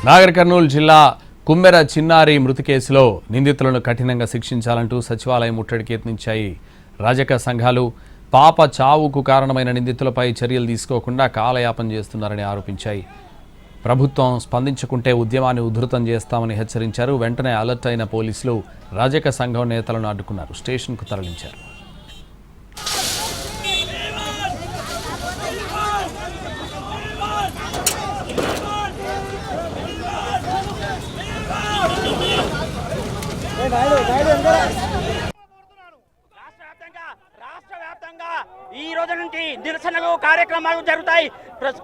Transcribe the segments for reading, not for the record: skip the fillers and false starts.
నాగర్ కర్నూలు జిల్లా కుమ్మెర చిన్నారి మృతి కేసులో నిందితులను కఠినంగా శిక్షించాలంటూ సచివాలయం ముట్టడికి యత్నించాయి రాజక సంఘాలు. పాప చావుకు కారణమైన నిందితులపై చర్యలు తీసుకోకుండా కాలయాపన చేస్తున్నారని ఆరోపించాయి. ప్రభుత్వం స్పందించకుంటే ఉద్యమాన్ని ఉధృతం చేస్తామని హెచ్చరించారు. వెంటనే అలర్ట్ అయిన పోలీసులు రాజక సంఘం నేతలను అడ్డుకున్నారు, స్టేషన్కు తరలించారు. రాష్ట్ర వ్యాప్తంగా ఈ రోజు నుంచి నిరసనలు కార్యక్రమాలు జరుగుతాయి.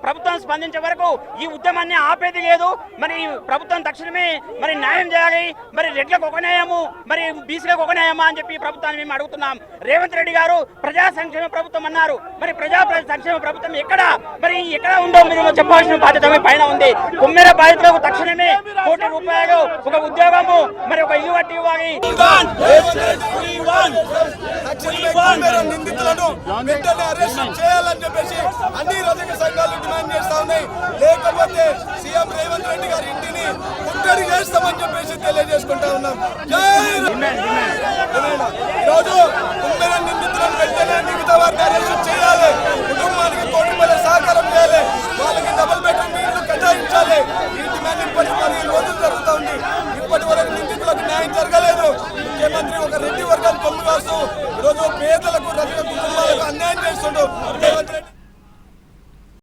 ప్రభుత్వం స్పందించే వరకు ఈ ఉద్యమాన్ని ఆపేది లేదు. మరి ప్రభుత్వం తక్షణమే మరి న్యాయం చేయాలి. మరి రెడ్లకు ఒక న్యాయము, మరి బీసీలకు ఒక న్యాయమా అని చెప్పి ప్రభుత్వాన్ని మేము అడుగుతున్నాం. రేవంత్ రెడ్డి గారు ప్రజా సంక్షేమ ప్రభుత్వం అన్నారు. మరి ప్రజా సంక్షేమ ప్రభుత్వం ఎక్కడ ఉందో మీరు చెప్పాల్సిన బాధ్యత మీ పైన ఉంది. కుమ్మెర బాధితులకు తక్షణమే ₹1 కోటి, ఒక ఉద్యోగము, మరి ఒక ఇల్లు కట్టి ఇవ్వాలి. నిందితులను వెంటనే అరెస్ట్ చేయాలని చెప్పేసి అన్ని రాజకీయ సంఘాలు డిమాండ్ చేస్తా ఉన్నాయి. లేకపోతే సీఎం రేవంత్ రెడ్డి గారి ఇంటిని ముట్టడి చేస్తామని చెప్పేసి తెలియజేసుకుంటా ఉన్నాం. ఈరోజు కుమ్మెర నిందితులను వెంటనే మిగతా వారిని అరెస్ట్ చేయాలి.